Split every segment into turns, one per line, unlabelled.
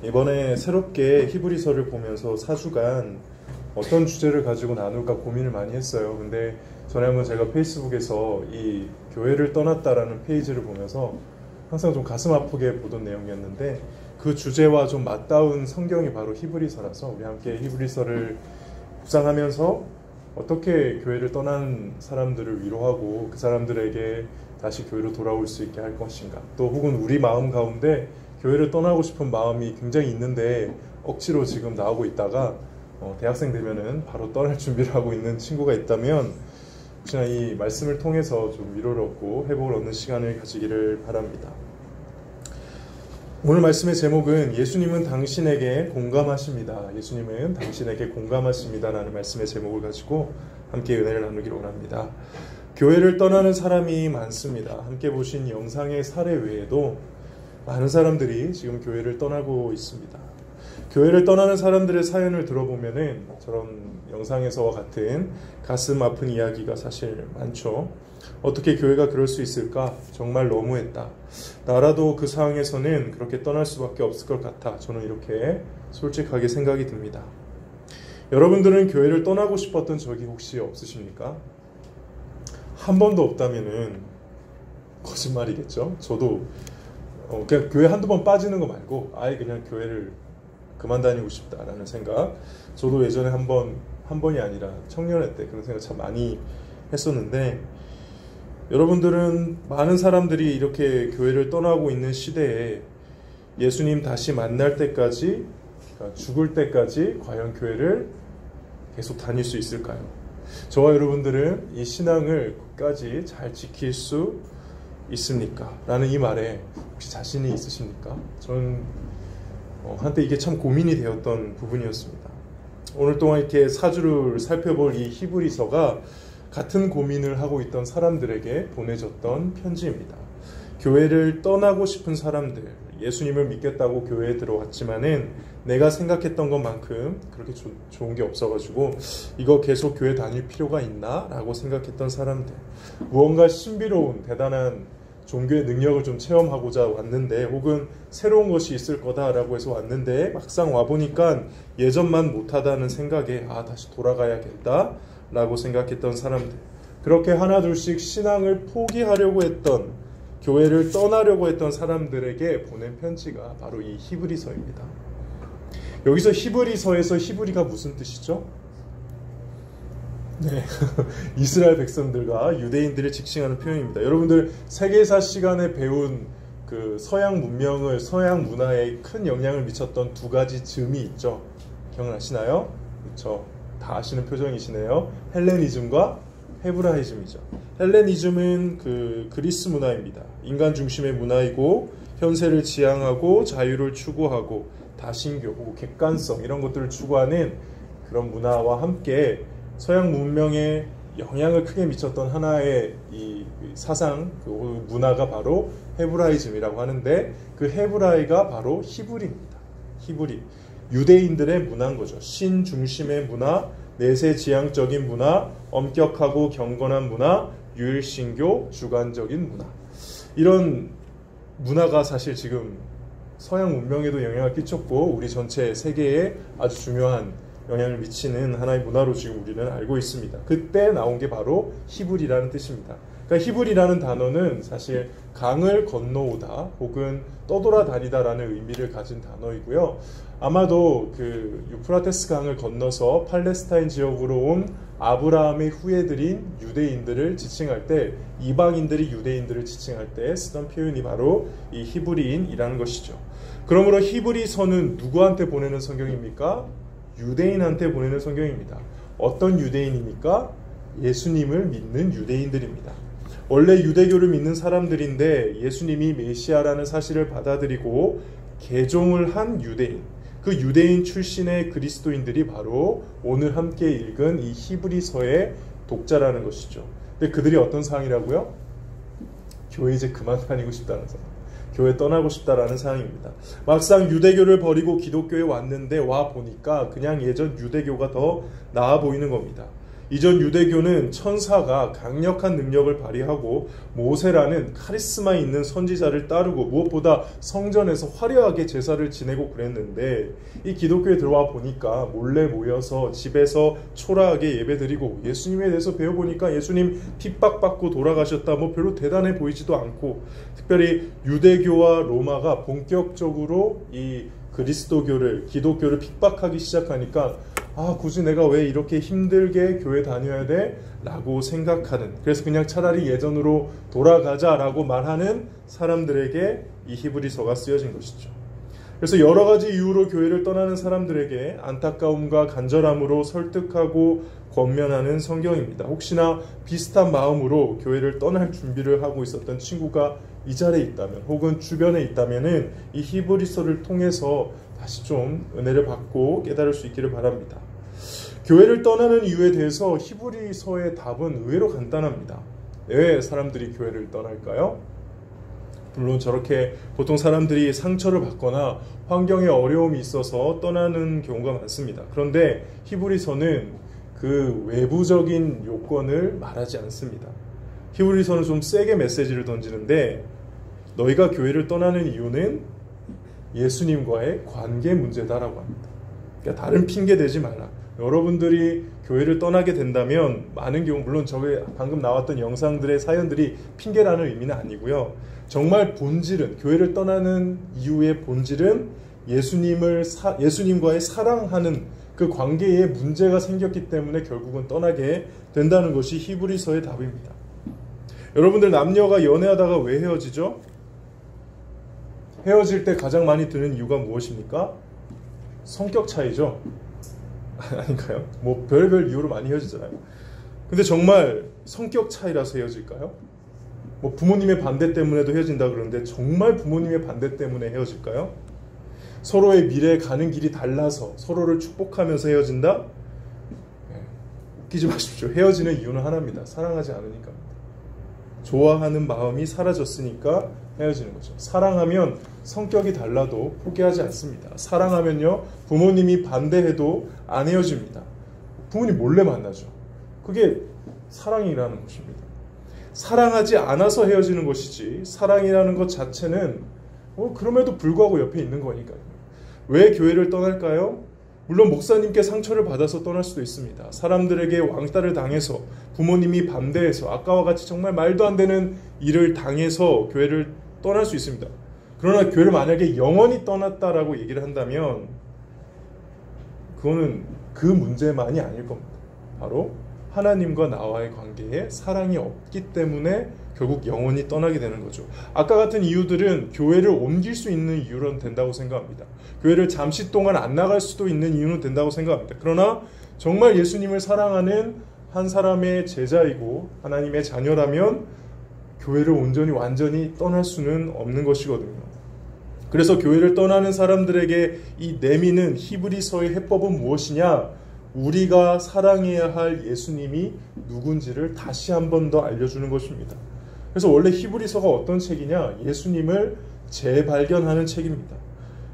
이번에 새롭게 히브리서를 보면서 4주간 어떤 주제를 가지고 나눌까 고민을 많이 했어요. 근데 전에 한번 제가 페이스북에서 이 교회를 떠났다라는 페이지를 보면서 항상 좀 가슴 아프게 보던 내용이었는데, 그 주제와 좀 맞닿은 성경이 바로 히브리서라서 우리 함께 히브리서를 묵상하면서 어떻게 교회를 떠난 사람들을 위로하고 그 사람들에게 다시 교회로 돌아올 수 있게 할 것인가, 또 혹은 우리 마음 가운데 교회를 떠나고 싶은 마음이 굉장히 있는데 억지로 지금 나오고 있다가 대학생 되면은 바로 떠날 준비를 하고 있는 친구가 있다면 혹시나 이 말씀을 통해서 좀 위로를 얻고 회복을 얻는 시간을 가지기를 바랍니다. 오늘 말씀의 제목은 예수님은 당신에게 공감하십니다. 예수님은 당신에게 공감하십니다 라는 말씀의 제목을 가지고 함께 은혜를 나누기로 합니다. 교회를 떠나는 사람이 많습니다. 함께 보신 영상의 사례 외에도 많은 사람들이 지금 교회를 떠나고 있습니다. 교회를 떠나는 사람들의 사연을 들어보면은 저런 영상에서와 같은 가슴 아픈 이야기가 사실 많죠. 어떻게 교회가 그럴 수 있을까? 정말 너무했다. 나라도 그 상황에서는 그렇게 떠날 수밖에 없을 것 같아. 저는 이렇게 솔직하게 생각이 듭니다. 여러분들은 교회를 떠나고 싶었던 적이 혹시 없으십니까? 한 번도 없다면은 거짓말이겠죠. 저도 그냥 교회 한두 번 빠지는 거 말고 아예 그냥 교회를 그만 다니고 싶다라는 생각, 저도 예전에 한 번이 아니라 청년회 때 그런 생각 참 많이 했었는데, 여러분들은 많은 사람들이 이렇게 교회를 떠나고 있는 시대에 예수님 다시 만날 때까지, 그러니까 죽을 때까지 과연 교회를 계속 다닐 수 있을까요? 저와 여러분들은 이 신앙을 끝까지 잘 지킬 수 있습니까? 라는 이 말에 혹시 자신이 있으십니까? 저는 한때 이게 참 고민이 되었던 부분이었습니다. 오늘 동안 이렇게 사주를 살펴볼 이 히브리서가 같은 고민을 하고 있던 사람들에게 보내졌던 편지입니다. 교회를 떠나고 싶은 사람들, 예수님을 믿겠다고 교회에 들어왔지만은 내가 생각했던 것만큼 그렇게 좋은 게 없어가지고 이거 계속 교회 다닐 필요가 있나? 라고 생각했던 사람들, 무언가 신비로운 대단한 종교의 능력을 좀 체험하고자 왔는데, 혹은 새로운 것이 있을 거다라고 해서 왔는데 막상 와보니까 예전만 못하다는 생각에 다시 돌아가야겠다 라고 생각했던 사람들, 그렇게 하나둘씩 신앙을 포기하려고 했던, 교회를 떠나려고 했던 사람들에게 보낸 편지가 바로 이 히브리서입니다. 여기서 히브리서에서 히브리가 무슨 뜻이죠? 네, 이스라엘 백성들과 유대인들을 지칭하는 표현입니다. 여러분들 세계사 시간에 배운 그 서양 문명을, 서양 문화에 큰 영향을 미쳤던 두 가지 즘이 있죠. 기억나시나요? 그렇죠. 다 아시는 표정이시네요. 헬레니즘과 헤브라이즘이죠. 헬레니즘은 그 그리스 문화입니다. 인간 중심의 문화이고 현세를 지향하고 자유를 추구하고 다신교, 객관성 이런 것들을 추구하는 그런 문화와 함께 서양 문명에 영향을 크게 미쳤던 하나의 이 사상, 그 문화가 바로 헤브라이즘이라고 하는데, 그 헤브라이가 바로 히브리입니다. 히브리, 유대인들의 문화인 거죠. 신 중심의 문화, 내세지향적인 문화, 엄격하고 경건한 문화, 유일신교, 주관적인 문화, 이런 문화가 사실 지금 서양 문명에도 영향을 끼쳤고 우리 전체 세계에 아주 중요한 영향을 미치는 하나의 문화로 지금 우리는 알고 있습니다. 그때 나온 게 바로 히브리라는 뜻입니다. 그러니까 히브리라는 단어는 사실 강을 건너오다 혹은 떠돌아다니다라는 의미를 가진 단어이고요. 아마도 그 유프라테스 강을 건너서 팔레스타인 지역으로 온 아브라함의 후예들인 유대인들을 지칭할 때, 이방인들이 유대인들을 지칭할 때 쓰던 표현이 바로 이 히브리인이라는 것이죠. 그러므로 히브리서는 누구한테 보내는 성경입니까? 유대인한테 보내는 성경입니다. 어떤 유대인입니까? 예수님을 믿는 유대인들입니다. 원래 유대교를 믿는 사람들인데 예수님이 메시아라는 사실을 받아들이고 개종을 한 유대인, 그 유대인 출신의 그리스도인들이 바로 오늘 함께 읽은 이 히브리서의 독자라는 것이죠. 근데 그들이 어떤 상황이라고요? 교회 이제 그만 다니고 싶다는 상황, 교회 떠나고 싶다라는 상황입니다. 막상 유대교를 버리고 기독교에 왔는데 와 보니까 그냥 예전 유대교가 더 나아 보이는 겁니다. 이전 유대교는 천사가 강력한 능력을 발휘하고 모세라는 카리스마 있는 선지자를 따르고 무엇보다 성전에서 화려하게 제사를 지내고 그랬는데, 이 기독교에 들어와 보니까 몰래 모여서 집에서 초라하게 예배드리고 예수님에 대해서 배워보니까 예수님 핍박받고 돌아가셨다, 뭐 별로 대단해 보이지도 않고, 특별히 유대교와 로마가 본격적으로 이 그리스도교를, 기독교를 핍박하기 시작하니까 굳이 내가 왜 이렇게 힘들게 교회 다녀야 돼? 라고 생각하는, 그래서 그냥 차라리 예전으로 돌아가자라고 말하는 사람들에게 이 히브리서가 쓰여진 것이죠. 그래서 여러 가지 이유로 교회를 떠나는 사람들에게 안타까움과 간절함으로 설득하고 권면하는 성경입니다. 혹시나 비슷한 마음으로 교회를 떠날 준비를 하고 있었던 친구가 이 자리에 있다면, 혹은 주변에 있다면은 이 히브리서를 통해서 다시 좀 은혜를 받고 깨달을 수 있기를 바랍니다. 교회를 떠나는 이유에 대해서 히브리서의 답은 의외로 간단합니다. 왜 사람들이 교회를 떠날까요? 물론 저렇게 보통 사람들이 상처를 받거나 환경에 어려움이 있어서 떠나는 경우가 많습니다. 그런데 히브리서는 그 외부적인 요건을 말하지 않습니다. 히브리서는 좀 세게 메시지를 던지는데, 너희가 교회를 떠나는 이유는 예수님과의 관계 문제다라고 합니다. 그러니까 다른 핑계 대지 마라. 여러분들이 교회를 떠나게 된다면 많은 경우, 물론 저게 방금 나왔던 영상들의 사연들이 핑계라는 의미는 아니고요. 정말 본질은, 교회를 떠나는 이유의 본질은 예수님과의 사랑하는 그 관계에 문제가 생겼기 때문에 결국은 떠나게 된다는 것이 히브리서의 답입니다. 여러분들, 남녀가 연애하다가 왜 헤어지죠? 헤어질 때 가장 많이 드는 이유가 무엇입니까? 성격 차이죠. 아닌가요? 뭐 별별 이유로 많이 헤어지잖아요. 근데 정말 성격 차이라서 헤어질까요? 뭐 부모님의 반대 때문에도 헤어진다 그러는데 정말 부모님의 반대 때문에 헤어질까요? 서로의 미래에 가는 길이 달라서 서로를 축복하면서 헤어진다? 웃기지 마십시오. 헤어지는 이유는 하나입니다. 사랑하지 않으니까. 좋아하는 마음이 사라졌으니까 헤어지는 거죠. 사랑하면 성격이 달라도 포기하지 않습니다. 사랑하면요, 부모님이 반대해도 안 헤어집니다. 부모님 몰래 만나죠. 그게 사랑이라는 것입니다. 사랑하지 않아서 헤어지는 것이지, 사랑이라는 것 자체는 그럼에도 불구하고 옆에 있는 거니까요. 왜 교회를 떠날까요? 물론 목사님께 상처를 받아서 떠날 수도 있습니다. 사람들에게 왕따를 당해서, 부모님이 반대해서, 아까와 같이 정말 말도 안 되는 일을 당해서 교회를 떠날 수 있습니다. 그러나 교회를 만약에 영원히 떠났다라고 얘기를 한다면 그거는 그 문제만이 아닐 겁니다. 바로 하나님과 나와의 관계에 사랑이 없기 때문에 결국 영원히 떠나게 되는 거죠. 아까 같은 이유들은 교회를 옮길 수 있는 이유는 된다고 생각합니다. 교회를 잠시 동안 안 나갈 수도 있는 이유는 된다고 생각합니다. 그러나 정말 예수님을 사랑하는 한 사람의 제자이고 하나님의 자녀라면 교회를 온전히 완전히 떠날 수는 없는 것이거든요. 그래서 교회를 떠나는 사람들에게 이 내미는 히브리서의 해법은 무엇이냐? 우리가 사랑해야 할 예수님이 누군지를 다시 한 번 더 알려주는 것입니다. 그래서 원래 히브리서가 어떤 책이냐? 예수님을 재발견하는 책입니다.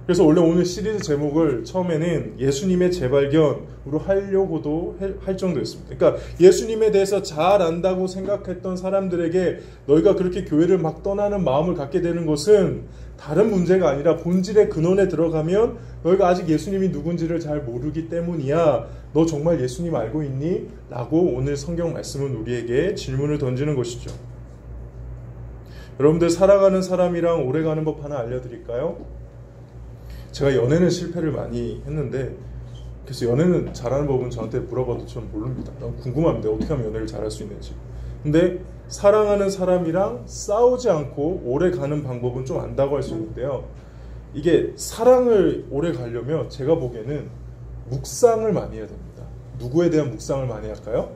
그래서 원래 오늘 시리즈 제목을 처음에는 예수님의 재발견으로 하려고도 할 정도였습니다. 그러니까 예수님에 대해서 잘 안다고 생각했던 사람들에게 너희가 그렇게 교회를 막 떠나는 마음을 갖게 되는 것은 다른 문제가 아니라 본질의 근원에 들어가면 너희가 아직 예수님이 누군지를 잘 모르기 때문이야. 너 정말 예수님 알고 있니? 라고 오늘 성경 말씀은 우리에게 질문을 던지는 것이죠. 여러분들, 사랑하는 사람이랑 오래가는 법 하나 알려드릴까요? 제가 연애는 실패를 많이 했는데, 그래서 연애는 잘하는 법은 저한테 물어봐도 전 모릅니다. 너무 궁금합니다. 어떻게 하면 연애를 잘할 수 있는지. 근데 사랑하는 사람이랑 싸우지 않고 오래 가는 방법은 좀 안다고 할 수 있는데요. 이게 사랑을 오래 가려면 제가 보기에는 묵상을 많이 해야 됩니다. 누구에 대한 묵상을 많이 할까요?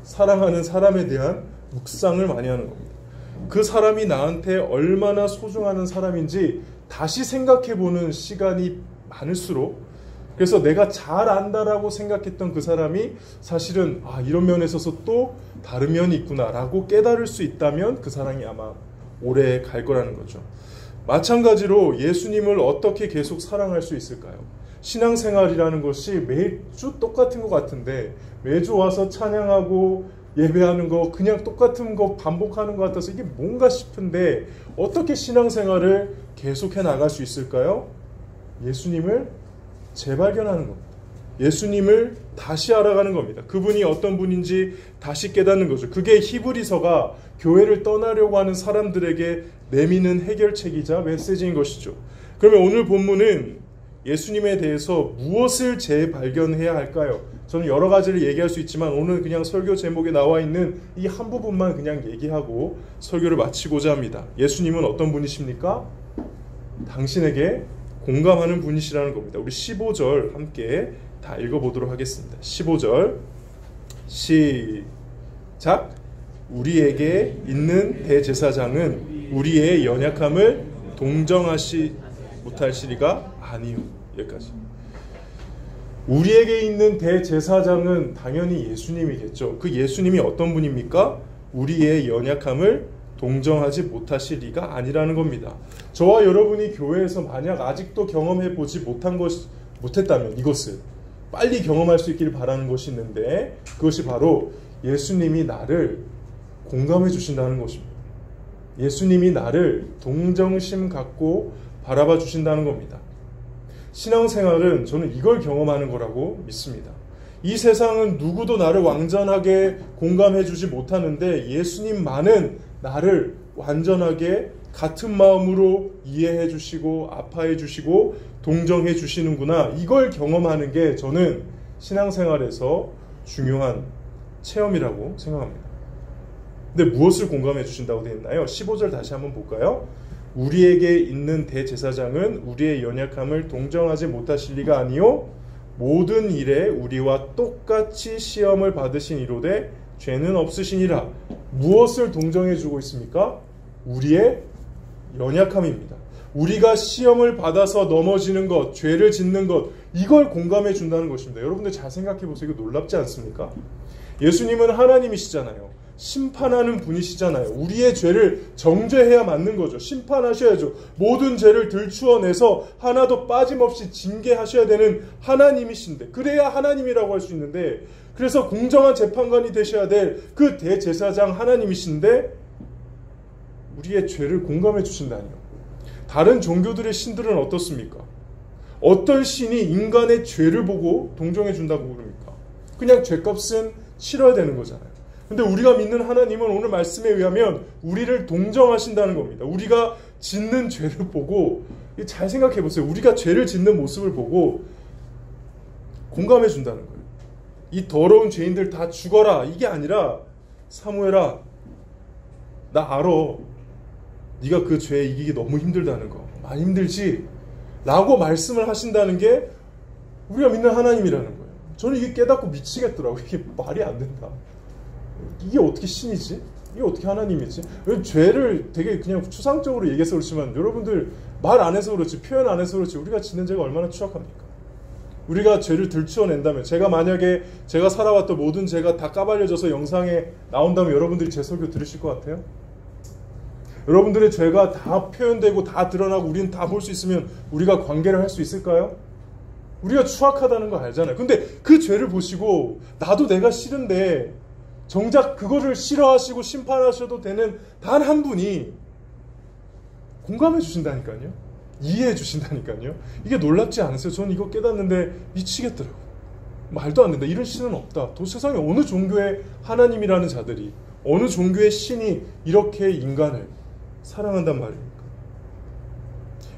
사랑하는 사람에 대한 묵상을 많이 하는 겁니다. 그 사람이 나한테 얼마나 소중한 사람인지 다시 생각해보는 시간이 많을수록, 그래서 내가 잘 안다라고 생각했던 그 사람이 사실은 이런 면에 있어서 또 다른 면이 있구나 라고 깨달을 수 있다면 그 사랑이 아마 오래 갈 거라는 거죠. 마찬가지로 예수님을 어떻게 계속 사랑할 수 있을까요? 신앙생활이라는 것이 매주 똑같은 것 같은데 매주 와서 찬양하고 예배하는 거 그냥 똑같은 거 반복하는 것 같아서 이게 뭔가 싶은데 어떻게 신앙생활을 계속해 나갈 수 있을까요? 예수님을 재발견하는 겁니다. 예수님을 다시 알아가는 겁니다. 그분이 어떤 분인지 다시 깨닫는 거죠. 그게 히브리서가 교회를 떠나려고 하는 사람들에게 내미는 해결책이자 메시지인 것이죠. 그러면 오늘 본문은 예수님에 대해서 무엇을 재발견해야 할까요? 저는 여러 가지를 얘기할 수 있지만 오늘 그냥 설교 제목에 나와 있는 이 한 부분만 그냥 얘기하고 설교를 마치고자 합니다. 예수님은 어떤 분이십니까? 당신에게 공감하는 분이시라는 겁니다. 우리 15절 함께 다 읽어보도록 하겠습니다. 15절 시작. 우리에게 있는 대제사장은 우리의 연약함을 동정하시 못하시리가 아니요. 여기까지. 우리에게 있는 대제사장은 당연히 예수님이겠죠. 그 예수님이 어떤 분입니까? 우리의 연약함을 동정하지 못하실 리가 아니라는 겁니다. 저와 여러분이 교회에서 만약 아직도 경험해 보지 못했다면 이것을 빨리 경험할 수 있기를 바라는 것이 있는데 그것이 바로 예수님이 나를 공감해 주신다는 것입니다. 예수님이 나를 동정심 갖고 바라봐 주신다는 겁니다. 신앙생활은 저는 이걸 경험하는 거라고 믿습니다. 이 세상은 누구도 나를 완전하게 공감해 주지 못하는데 예수님만은 나를 완전하게 같은 마음으로 이해해 주시고 아파해 주시고 동정해 주시는구나. 이걸 경험하는 게 저는 신앙생활에서 중요한 체험이라고 생각합니다. 근데 무엇을 공감해 주신다고 되어 있나요? 15절 다시 한번 볼까요? 우리에게 있는 대제사장은 우리의 연약함을 동정하지 못하실 리가 아니요 모든 일에 우리와 똑같이 시험을 받으신 이로되 죄는 없으시니라. 무엇을 동정해 주고 있습니까? 우리의 연약함입니다. 우리가 시험을 받아서 넘어지는 것, 죄를 짓는 것, 이걸 공감해 준다는 것입니다. 여러분들 잘 생각해 보세요. 이거 놀랍지 않습니까? 예수님은 하나님이시잖아요. 심판하는 분이시잖아요. 우리의 죄를 정죄해야 맞는 거죠. 심판하셔야죠. 모든 죄를 들추어내서 하나도 빠짐없이 징계하셔야 되는 하나님이신데, 그래야 하나님이라고 할 수 있는데, 그래서 공정한 재판관이 되셔야 될 그 대제사장 하나님이신데 우리의 죄를 공감해 주신다니요. 다른 종교들의 신들은 어떻습니까? 어떤 신이 인간의 죄를 보고 동정해 준다고 그럽니까? 그냥 죄값은 치러야 되는 거잖아요. 근데 우리가 믿는 하나님은 오늘 말씀에 의하면 우리를 동정하신다는 겁니다. 우리가 짓는 죄를 보고, 잘 생각해 보세요. 우리가 죄를 짓는 모습을 보고 공감해 준다는 거예요. 이 더러운 죄인들 다 죽어라, 이게 아니라 사무엘아, 나 알아. 네가 그 죄에 이기기 너무 힘들다는 거. 많이 힘들지? 라고 말씀을 하신다는 게 우리가 믿는 하나님이라는 거예요. 저는 이게 깨닫고 미치겠더라고요. 이게 말이 안 된다. 이게 어떻게 신이지? 이게 어떻게 하나님이지? 죄를 되게 그냥 추상적으로 얘기해서 그렇지만 여러분들 말 안 해서 그렇지, 표현 안 해서 그렇지, 우리가 짓는 죄가 얼마나 추악합니까? 우리가 죄를 들추어낸다면, 제가 만약에 제가 살아왔던 모든 죄가 다 까발려져서 영상에 나온다면 여러분들이 제 설교 들으실 것 같아요? 여러분들의 죄가 다 표현되고 다 드러나고 우리는 다 볼 수 있으면 우리가 관계를 할 수 있을까요? 우리가 추악하다는 거 알잖아요. 근데 그 죄를 보시고 나도 내가 싫은데 정작 그거를 싫어하시고 심판하셔도 되는 단 한 분이 공감해 주신다니까요. 이해해 주신다니까요. 이게 놀랍지 않으세요? 저는 이거 깨닫는데 미치겠더라고요. 말도 안 된다. 이런 신은 없다. 세상에 어느 종교의 하나님이라는 자들이, 어느 종교의 신이 이렇게 인간을 사랑한단 말입니까?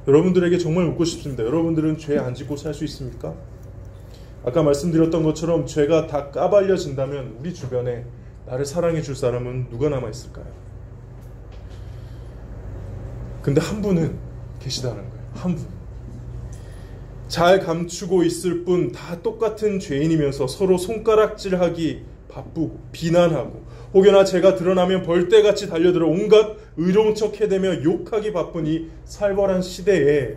여러분들에게 정말 묻고 싶습니다. 여러분들은 죄 안 짓고 살 수 있습니까? 아까 말씀드렸던 것처럼 죄가 다 까발려진다면 우리 주변에 나를 사랑해 줄 사람은 누가 남아 있을까요? 근데 한 분은 계시다는 거예요. 한 분. 잘 감추고 있을 뿐 다 똑같은 죄인이면서 서로 손가락질하기 바쁘고 비난하고 혹여나 죄가 드러나면 벌떼같이 달려들어 온갖 의로운 척 해대며 욕하기 바쁜 이 살벌한 시대에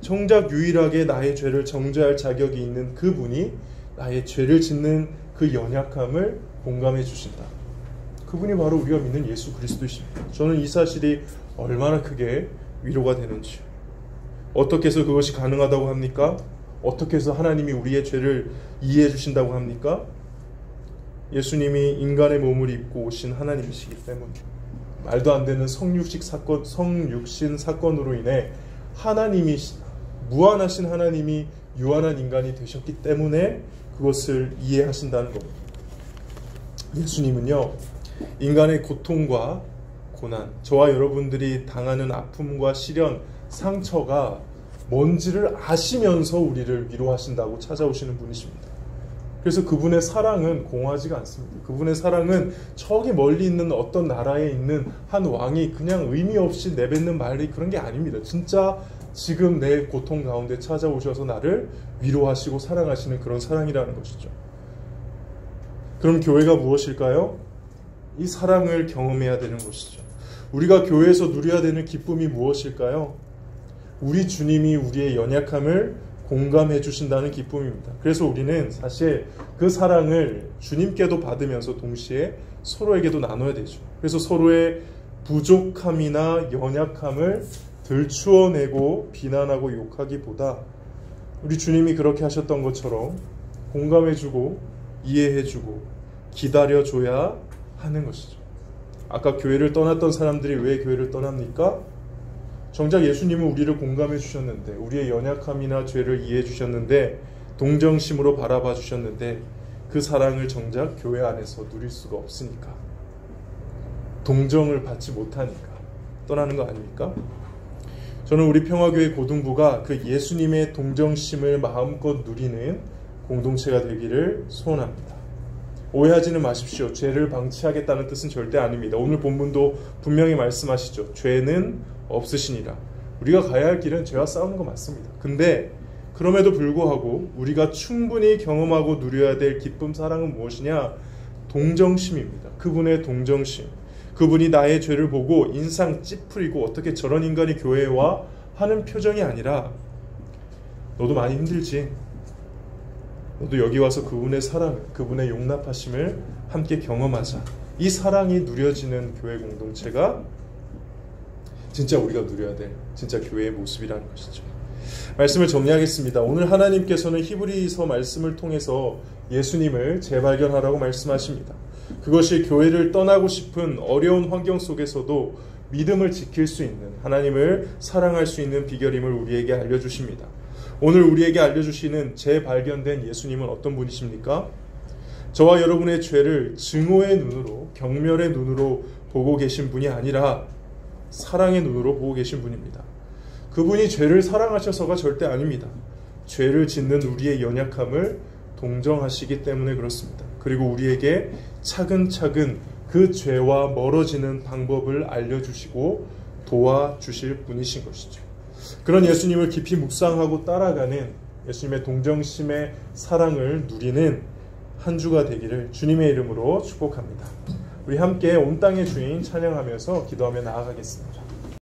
정작 유일하게 나의 죄를 정죄할 자격이 있는 그분이 나의 죄를 짓는 그 연약함을 공감해 주신다. 그분이 바로 우리가 믿는 예수 그리스도이십니다. 저는 이 사실이 얼마나 크게 위로가 되는지, 어떻게 해서 그것이 가능하다고 합니까? 어떻게 해서 하나님이 우리의 죄를 이해해 주신다고 합니까? 예수님이 인간의 몸을 입고 오신 하나님이시기 때문에, 말도 안 되는 성육신 사건으로 인해 하나님이, 무한하신 하나님이 유한한 인간이 되셨기 때문에 그것을 이해하신다는 겁니다. 예수님은요, 인간의 고통과 고난, 저와 여러분들이 당하는 아픔과 시련, 상처가 뭔지를 아시면서 우리를 위로하신다고 찾아오시는 분이십니다. 그래서 그분의 사랑은 공허하지가 않습니다. 그분의 사랑은 저기 멀리 있는 어떤 나라에 있는 한 왕이 그냥 의미 없이 내뱉는 말이 그런 게 아닙니다. 진짜 지금 내 고통 가운데 찾아오셔서 나를 위로하시고 사랑하시는 그런 사랑이라는 것이죠. 그럼 교회가 무엇일까요? 이 사랑을 경험해야 되는 것이죠. 우리가 교회에서 누려야 되는 기쁨이 무엇일까요? 우리 주님이 우리의 연약함을 공감해 주신다는 기쁨입니다. 그래서 우리는 사실 그 사랑을 주님께도 받으면서 동시에 서로에게도 나눠야 되죠. 그래서 서로의 부족함이나 연약함을 들추어내고 비난하고 욕하기보다 우리 주님이 그렇게 하셨던 것처럼 공감해주고 이해해주고 기다려줘야 하는 것이죠. 아까 교회를 떠났던 사람들이 왜 교회를 떠납니까? 정작 예수님은 우리를 공감해 주셨는데, 우리의 연약함이나 죄를 이해해 주셨는데, 동정심으로 바라봐 주셨는데 그 사랑을 정작 교회 안에서 누릴 수가 없으니까, 동정을 받지 못하니까 떠나는 거 아닙니까? 저는 우리 평화교회 고등부가 그 예수님의 동정심을 마음껏 누리는 공동체가 되기를 소원합니다. 오해하지는 마십시오. 죄를 방치하겠다는 뜻은 절대 아닙니다. 오늘 본문도 분명히 말씀하시죠. 죄는 없으시니라. 우리가 가야 할 길은 죄와 싸우는 거 맞습니다. 근데 그럼에도 불구하고 우리가 충분히 경험하고 누려야 될 기쁨, 사랑은 무엇이냐? 동정심입니다. 그분의 동정심. 그분이 나의 죄를 보고 인상 찌푸리고 어떻게 저런 인간이 교회에 와? 하는 표정이 아니라, 너도 많이 힘들지? 너도 여기 와서 그분의 사랑, 그분의 용납하심을 함께 경험하자. 이 사랑이 누려지는 교회 공동체가 진짜 우리가 누려야 될 진짜 교회의 모습이라는 것이죠. 말씀을 정리하겠습니다. 오늘 하나님께서는 히브리서 말씀을 통해서 예수님을 재발견하라고 말씀하십니다. 그것이 교회를 떠나고 싶은 어려운 환경 속에서도 믿음을 지킬 수 있는, 하나님을 사랑할 수 있는 비결임을 우리에게 알려주십니다. 오늘 우리에게 알려주시는 재발견된 예수님은 어떤 분이십니까? 저와 여러분의 죄를 증오의 눈으로, 경멸의 눈으로 보고 계신 분이 아니라 사랑의 눈으로 보고 계신 분입니다. 그분이 죄를 사랑하셔서가 절대 아닙니다. 죄를 짓는 우리의 연약함을 동정하시기 때문에 그렇습니다. 그리고 우리에게 차근차근 그 죄와 멀어지는 방법을 알려주시고 도와주실 분이신 것이죠. 그런 예수님을 깊이 묵상하고 따라가는, 예수님의 동정심의 사랑을 누리는 한 주가 되기를 주님의 이름으로 축복합니다. 우리 함께 온 땅의 주인 찬양하면서 기도하며 나아가겠습니다.